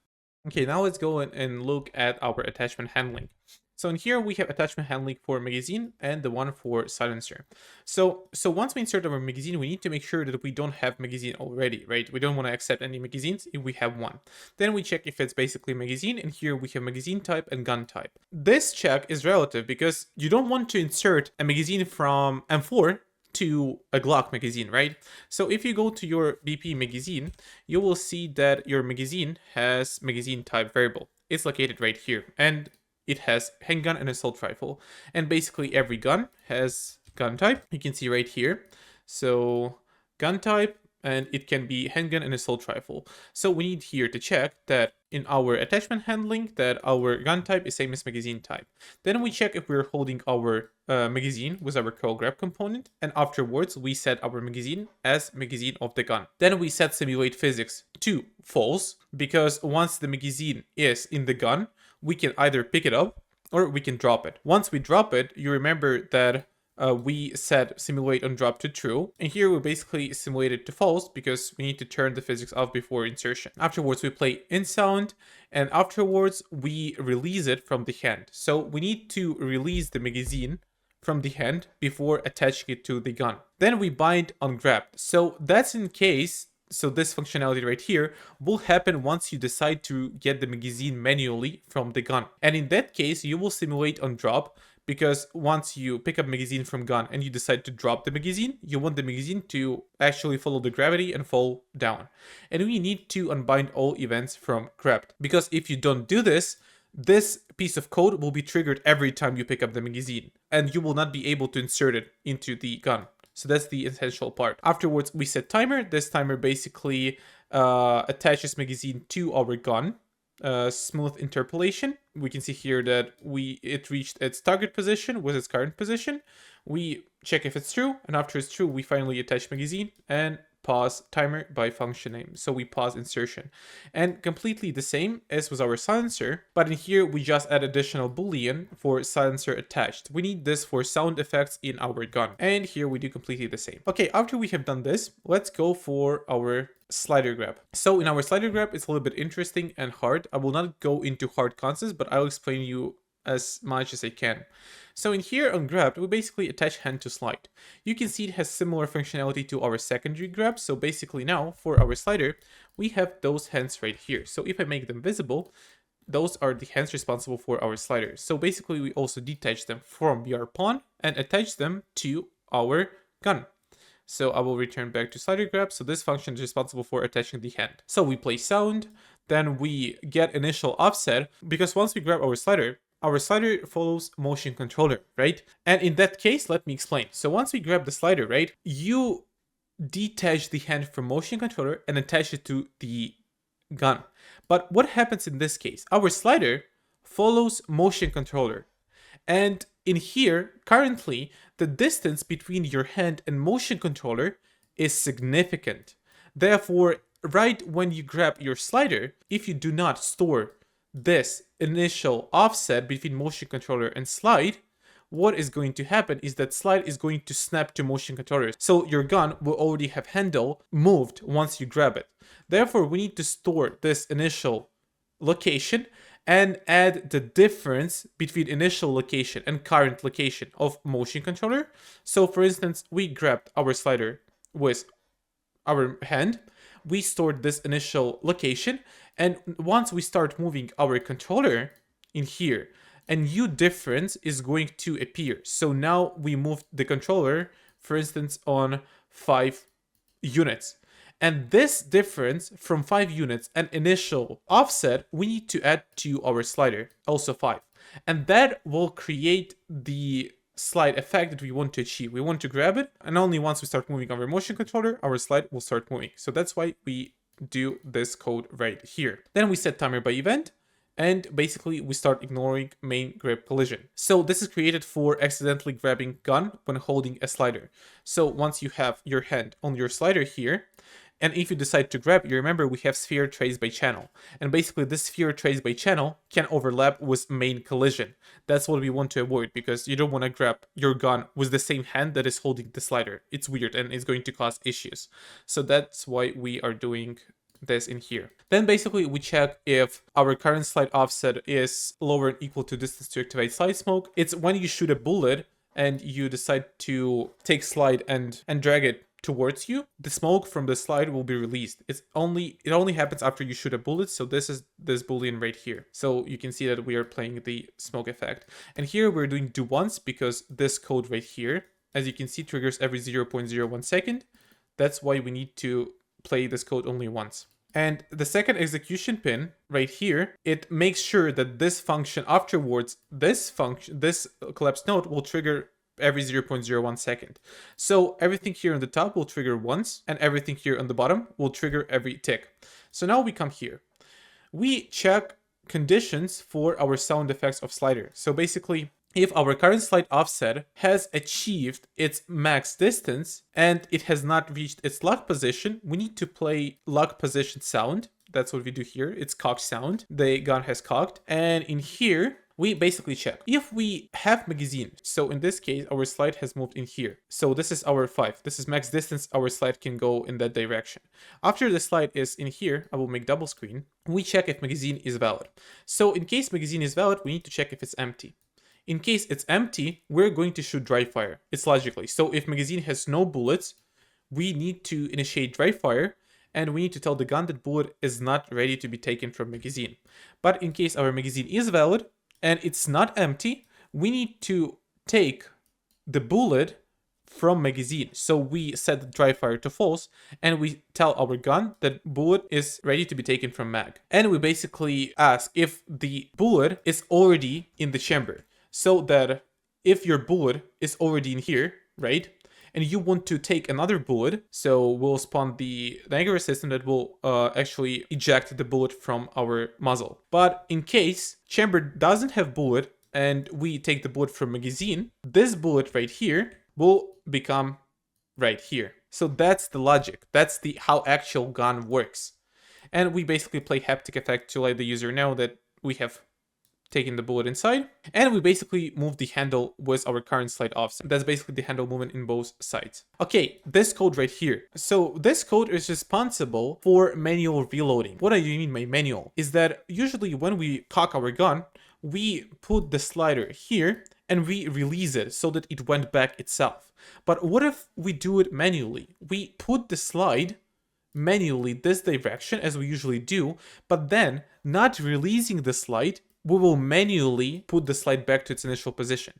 Okay, now let's go and look at our attachment handling. So in here we have attachment handling for magazine and the one for silencer. So once we insert our magazine, we need to make sure that we don't have magazine already, right? We don't want to accept any magazines if we have one. Then we check if it's basically magazine, and here we have magazine type and gun type. This check is relative because you don't want to insert a magazine from M4 to a Glock magazine, right? So if you go to your BP magazine, you will see that your magazine has magazine type variable. It's located right here, and it has handgun and assault rifle. And basically every gun has gun type. You can see right here. So gun type, and it can be handgun and assault rifle. So we need here to check that in our attachment handling that our gun type is same as magazine type. Then we check if we're holding our magazine with our curl grab component, and afterwards we set our magazine as magazine of the gun. Then we set simulate physics to false, because once the magazine is in the gun, we can either pick it up or we can drop it. Once we drop it, you remember that we set simulate on drop to true. And here we basically simulate it to false because we need to turn the physics off before insertion. Afterwards, we play in sound, and afterwards we release it from the hand. So we need to release the magazine from the hand before attaching it to the gun. Then we bind on grab. So that's in case, so this functionality right here will happen once you decide to get the magazine manually from the gun. And in that case, you will simulate on drop, because once you pick up magazine from gun and you decide to drop the magazine, you want the magazine to actually follow the gravity and fall down. And we need to unbind all events from grab, because if you don't do this, this piece of code will be triggered every time you pick up the magazine, and you will not be able to insert it into the gun. So that's the essential part. Afterwards, we set timer. This timer basically attaches magazine to our gun. Smooth interpolation. We can see here that it reached its target position with its current position. We check if it's true, and after it's true, we finally attach magazine and pause timer by function name. So we pause insertion. And completely the same as with our silencer, but in here we just add additional boolean for silencer attached. We need this for sound effects in our gun. And here we do completely the same. Okay, after we have done this, let's go for our slider grab. So in our slider grab, it's a little bit interesting and hard. I will not go into hard concepts, but I'll explain you as much as I can. So in here on grab, we basically attach hand to slide. You can see it has similar functionality to our secondary grab. So basically now for our slider, we have those hands right here. So if I make them visible, those are the hands responsible for our sliders. So basically we also detach them from VR pawn and attach them to our gun. So I will return back to slider grab. So this function is responsible for attaching the hand. So we play sound, then we get initial offset, because once we grab our slider follows motion controller, right? And in that case, let me explain. So once we grab the slider, right, you detach the hand from motion controller and attach it to the gun. But what happens in this case? Our slider follows motion controller. And in here, currently, the distance between your hand and motion controller is significant. Therefore, right when you grab your slider, if you do not store this initial offset between motion controller and slide, what is going to happen is that slide is going to snap to motion controller. So your gun will already have handle moved once you grab it. Therefore, we need to store this initial location and add the difference between initial location and current location of motion controller. So for instance, we grabbed our slider with our hand, we stored this initial location, and once we start moving our controller in here, a new difference is going to appear. So now we moved the controller, for instance, on 5 units. And this difference from 5 units and initial offset, we need to add to our slider, also 5. And that will create the slide effect that we want to achieve. We want to grab it, and only once we start moving our motion controller, our slide will start moving. So that's why we do this code right here. Then we set timer by event, and basically we start ignoring main grip collision. So this is created for accidentally grabbing gun when holding a slider. So once you have your hand on your slider here, and if you decide to grab, you remember we have sphere trace by channel. And basically this sphere trace by channel can overlap with main collision. That's what we want to avoid, because you don't want to grab your gun with the same hand that is holding the slider. It's weird and it's going to cause issues. So that's why we are doing this in here. Then basically we check if our current slide offset is lower than equal to distance to activate slide smoke. It's when you shoot a bullet and you decide to take slide and drag it towards you, the smoke from the slide will be released. It only happens after you shoot a bullet. So this is this boolean right here. So you can see that we are playing the smoke effect. And here we're doing do once because this code right here, as you can see, triggers every 0.01 second. That's why we need to play this code only once. And the second execution pin right here, it makes sure that this function afterwards, this collapse node will trigger every 0.01 second. So everything here on the top will trigger once, and everything here on the bottom will trigger every tick. So now we come here. We check conditions for our sound effects of slider. So basically, if our current slide offset has achieved its max distance and it has not reached its lock position, we need to play lock position sound. That's what we do here. It's cocked sound. The gun has cocked. And in here, we basically check. If we have magazine, so in this case, our slide has moved in here. So this is our 5. This is max distance our slide can go in that direction. After the slide is in here, I will make double screen. We check if magazine is valid. So in case magazine is valid, we need to check if it's empty. In case it's empty, we're going to shoot dry fire. It's logically. So if magazine has no bullets, we need to initiate dry fire, and we need to tell the gun that bullet is not ready to be taken from magazine. But in case our magazine is valid and it's not empty, we need to take the bullet from magazine. So we set the dry fire to false, and we tell our gun that bullet is ready to be taken from mag. And we basically ask if the bullet is already in the chamber. So that if your bullet is already in here, right, and you want to take another bullet, so we'll spawn the dagger system that will actually eject the bullet from our muzzle. But in case chamber doesn't have bullet and we take the bullet from magazine, this bullet right here will become right here. So that's the logic. That's the how actual gun works. And we basically play haptic effect to let the user know that we have taking the bullet inside, and we basically move the handle with our current slide offset. That's basically the handle movement in both sides. Okay, this code right here. So this code is responsible for manual reloading. What I mean by manual is that usually when we cock our gun, we put the slider here and we release it so that it went back itself. But what if we do it manually? We put the slide manually this direction as we usually do, but then not releasing the slide, we will manually put the slide back to its initial position.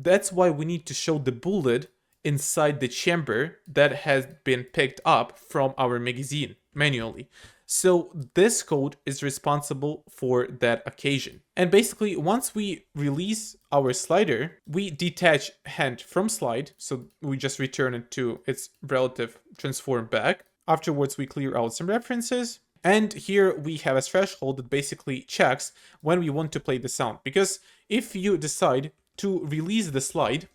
That's why we need to show the bullet inside the chamber that has been picked up from our magazine manually. So this code is responsible for that occasion. And basically, once we release our slider, we detach hand from slide, so we just return it to its relative transform back. Afterwards, we clear out some references. And here we have a threshold that basically checks when we want to play the sound. Because if you decide to release the slide,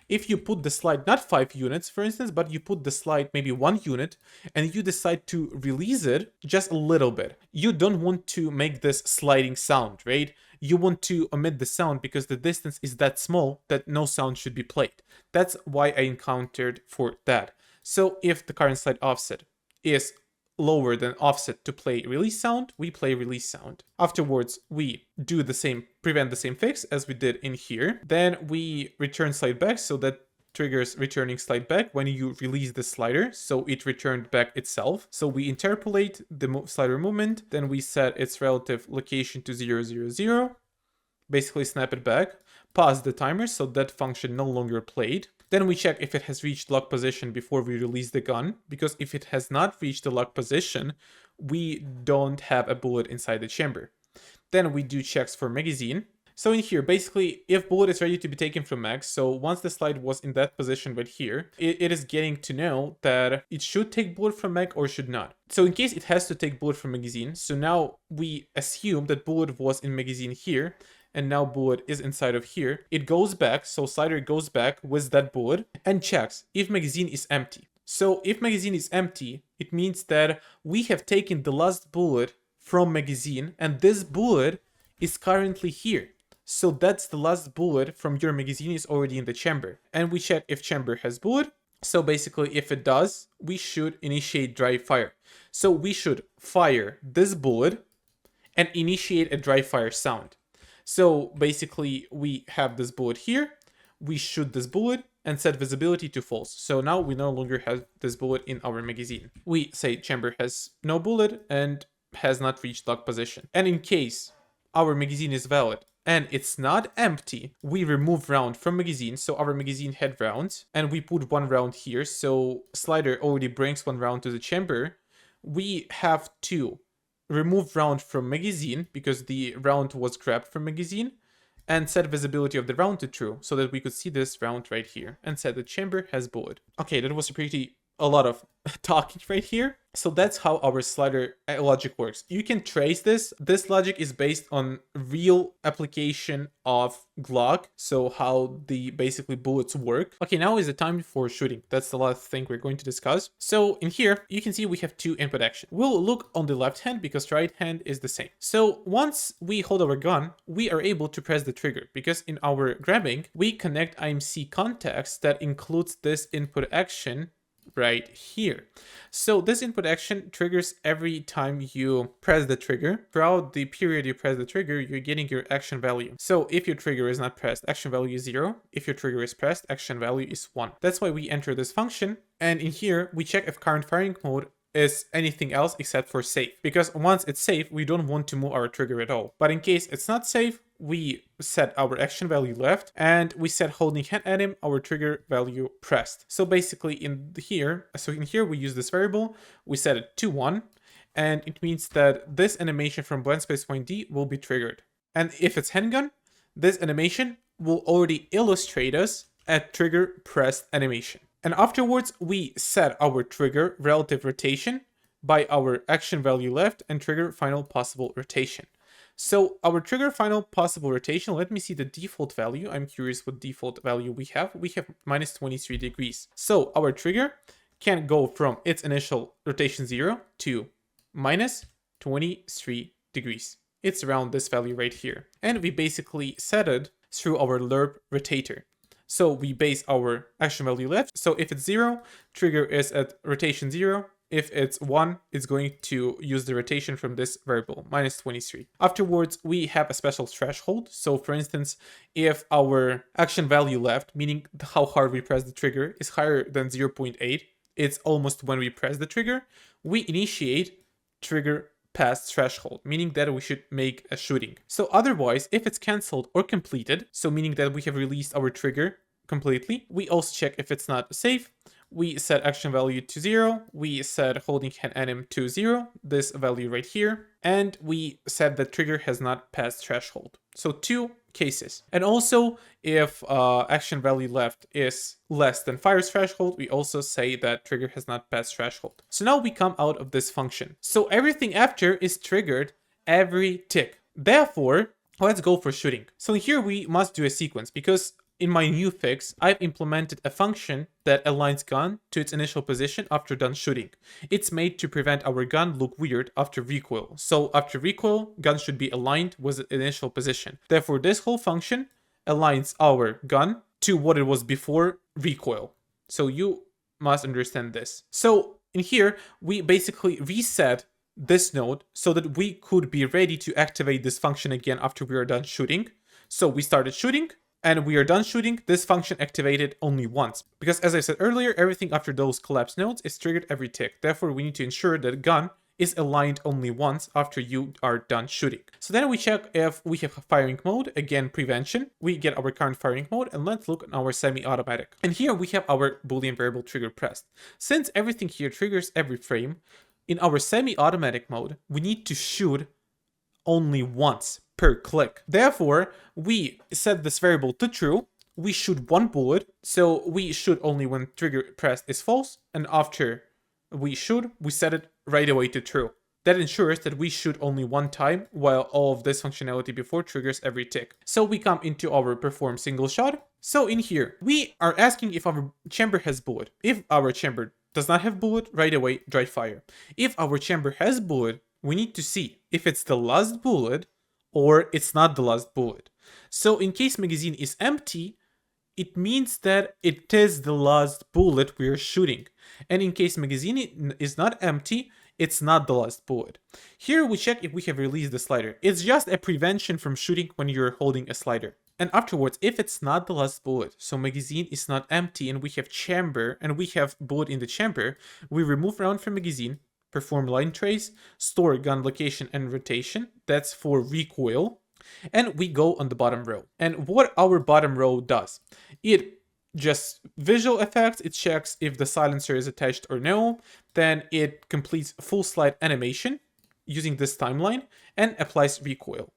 if you put the slide not 5 units, for instance, but you put the slide maybe 1 unit, and you decide to release it just a little bit, you don't want to make this sliding sound, right? You want to omit the sound because the distance is that small that no sound should be played. That's why I encountered for that. So if the current slide offset is lower than offset to play release sound, we play release sound. Afterwards, we do the same, prevent the same fix as we did in here. Then we return slide back, so that triggers returning slide back when you release the slider, so it returned back itself. So we interpolate the slider movement, then we set its relative location to 0, 0, 0, basically snap it back, pause the timer so that function no longer played. Then we check if it has reached lock position before we release the gun, because if it has not reached the lock position, we don't have a bullet inside the chamber. Then we do checks for magazine. So in here, basically, if bullet is ready to be taken from mag, so once the slide was in that position right here, it is getting to know that it should take bullet from mag or should not. So in case it has to take bullet from magazine, so now we assume that bullet was in magazine here, and now bullet is inside of here. It goes back, so slider goes back with that bullet and checks if magazine is empty. So if magazine is empty, it means that we have taken the last bullet from magazine, and this bullet is currently here. So that's the last bullet from your magazine is already in the chamber. And we check if chamber has bullet. So basically, if it does, we should initiate dry fire. So we should fire this bullet and initiate a dry fire sound. So basically, we have this bullet here, we shoot this bullet and set visibility to false. So now we no longer have this bullet in our magazine. We say chamber has no bullet and has not reached lock position. And in case our magazine is valid and it's not empty, we remove round from magazine. So our magazine had rounds and we put 1 round here. So slider already brings 1 round to the chamber. We have to remove round from magazine because the round was grabbed from magazine, and set visibility of the round to true so that we could see this round right here and set the chamber has bullet. Okay, that was a pretty a lot of talking right here. So that's how our slider logic works. You can trace this. This logic is based on real application of Glock. So how the basically bullets work. Okay, now is the time for shooting. That's the last thing we're going to discuss. So in here, you can see we have two input actions. We'll look on the left hand because right hand is the same. So once we hold our gun, we are able to press the trigger because in our grabbing, we connect IMC context that includes this input action right here. So this input action triggers every time you press the trigger. Throughout the period you press the trigger, you're getting your action value. So if your trigger is not pressed, action value is 0. If your trigger is pressed, action value is 1. That's why we enter this function. And in here, we check if current firing mode is anything else except for safe. Because once it's safe, we don't want to move our trigger at all. But in case it's not safe, we set our action value left and we set holding hand at him, our trigger value pressed. So basically in here we use this variable, we set it to 1, and it means that this animation from blank space point D will be triggered. And if it's handgun, this animation will already illustrate us a trigger pressed animation. And afterwards, we set our trigger relative rotation by our action value left and trigger final possible rotation. So our trigger final possible rotation, let me see the default value. I'm curious what default value we have. We have minus 23 degrees. So our trigger can go from its initial rotation 0 to minus 23 degrees. It's around this value right here. And we basically set it through our lerp rotator. So we base our action value left. So if it's 0, trigger is at rotation 0. If it's 1, it's going to use the rotation from this variable, minus 23. Afterwards, we have a special threshold. So for instance, if our action value left, meaning how hard we press the trigger, is higher than 0.8, it's almost when we press the trigger, we initiate trigger past threshold, meaning that we should make a shooting. So otherwise, if it's cancelled or completed, so meaning that we have released our trigger completely, we also check if it's not safe. We set action value to 0, we set holding hand anim to 0, this value right here, and we set that trigger has not passed threshold. So 2 cases. And also, if action value left is less than fire threshold, we also say that trigger has not passed threshold. So now we come out of this function. So everything after is triggered every tick. Therefore, let's go for shooting. So here we must do a sequence because in my new fix, I've implemented a function that aligns gun to its initial position after done shooting. It's made to prevent our gun look weird after recoil. So after recoil, gun should be aligned with the initial position. Therefore, this whole function aligns our gun to what it was before recoil. So you must understand this. So in here, we basically reset this node so that we could be ready to activate this function again after we are done shooting. So we started shooting, and we are done shooting, this function activated only once. Because as I said earlier, everything after those collapse nodes is triggered every tick. Therefore, we need to ensure that gun is aligned only once after you are done shooting. So then we check if we have firing mode, again prevention. We get our current firing mode, and let's look at our semi-automatic. And here we have our Boolean variable trigger pressed. Since everything here triggers every frame, in our semi-automatic mode, we need to shoot only once per click. Therefore, we set this variable to true. We shoot 1 bullet, so we shoot only when trigger pressed is false, and after we shoot, we set it right away to true. That ensures that we shoot only 1 time, while all of this functionality before triggers every tick. So we come into our perform single shot. So in here, we are asking if our chamber has bullet. If our chamber does not have bullet, right away dry fire. If our chamber has bullet, we need to see if it's the last bullet or it's not the last bullet. So in case magazine is empty, it means that it is the last bullet we are shooting. And in case magazine is not empty, it's not the last bullet. Here we check if we have released the slider. It's just a prevention from shooting when you're holding a slider. And afterwards, if it's not the last bullet, so magazine is not empty and we have chamber and we have bullet in the chamber, we remove round from magazine, perform line trace, store gun location and rotation. That's for recoil. And we go on the bottom row. And what our bottom row does, it just visual effects, it checks if the silencer is attached or no. Then it completes full slide animation using this timeline and applies recoil.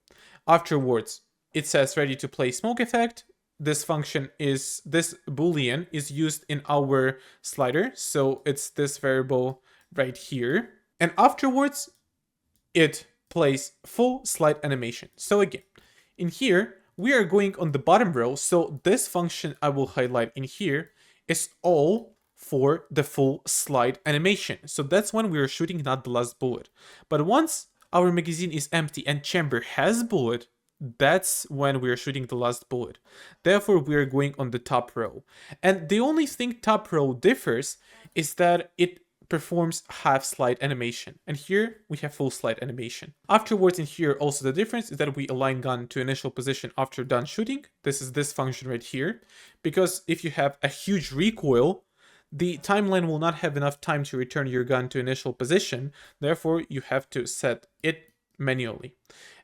Afterwards, it says ready to play smoke effect, this function is, this boolean is used in our slider. So it's this variable right here. And afterwards, it plays full slide animation. So again, in here, we are going on the bottom row. So this function I will highlight in here is all for the full slide animation. So that's when we are shooting, not the last bullet. But once our magazine is empty and chamber has bullet, that's when we are shooting the last bullet. Therefore, we are going on the top row. And the only thing top row differs is that it performs half slide animation. And here we have full slide animation. Afterwards in here, also the difference is that we align gun to initial position after done shooting. This is this function right here. Because if you have a huge recoil, the timeline will not have enough time to return your gun to initial position. Therefore, you have to set it manually.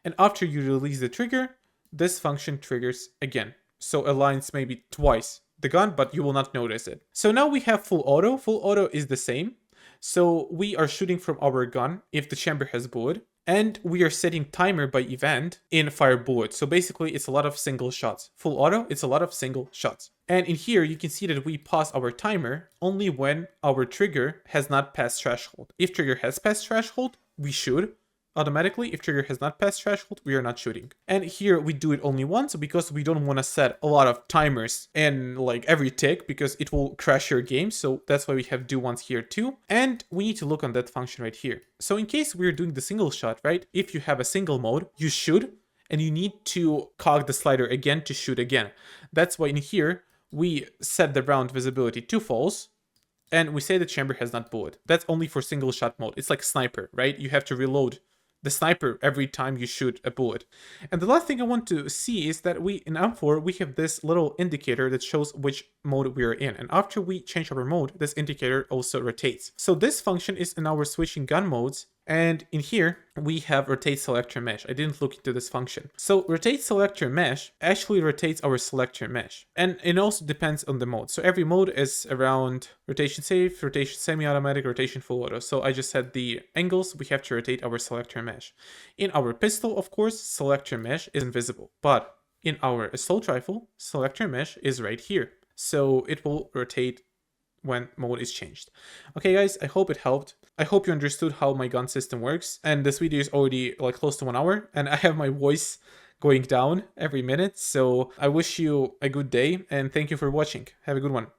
And after you release the trigger, this function triggers again. So aligns maybe twice the gun, but you will not notice it. So now we have full auto. Full auto is the same. So we are shooting from our gun if the chamber has bullet. And we are setting timer by event in fire bullet. So basically it's a lot of single shots. Full auto, it's a lot of single shots. And in here, you can see that we pause our timer only when our trigger has not passed threshold. If trigger has passed threshold, we shoot automatically. If trigger has not passed threshold, we are not shooting. And here we do it only once because we don't want to set a lot of timers in like every tick because it will crash your game. So that's why we have do once here too. And we need to look on that function right here. So in case we're doing the single shot, right? If you have a single mode, you shoot and you need to cog the slider again to shoot again. That's why in here, we set the round visibility to false. And we say the chamber has not bullet. That's only for single shot mode. It's like sniper, right? You have to reload the sniper every time you shoot a bullet. And the last thing I want to see is that in M4, we have this little indicator that shows which mode we are in. And after we change our mode, this indicator also rotates. So this function is in our switching gun modes. And in here, we have rotate selector mesh. I didn't look into this function. So rotate selector mesh actually rotates our selector mesh. And it also depends on the mode. So every mode is around rotation safe, rotation semi-automatic, rotation full auto. So I just set the angles. We have to rotate our selector mesh. In our pistol, of course, selector mesh is invisible. But in our assault rifle, selector mesh is right here. So it will rotate when mode is changed. Okay guys, I hope it helped. I hope you understood how my gun system works. And this video is already like close to 1 hour and I have my voice going down every minute. So I wish you a good day and thank you for watching. Have a good one.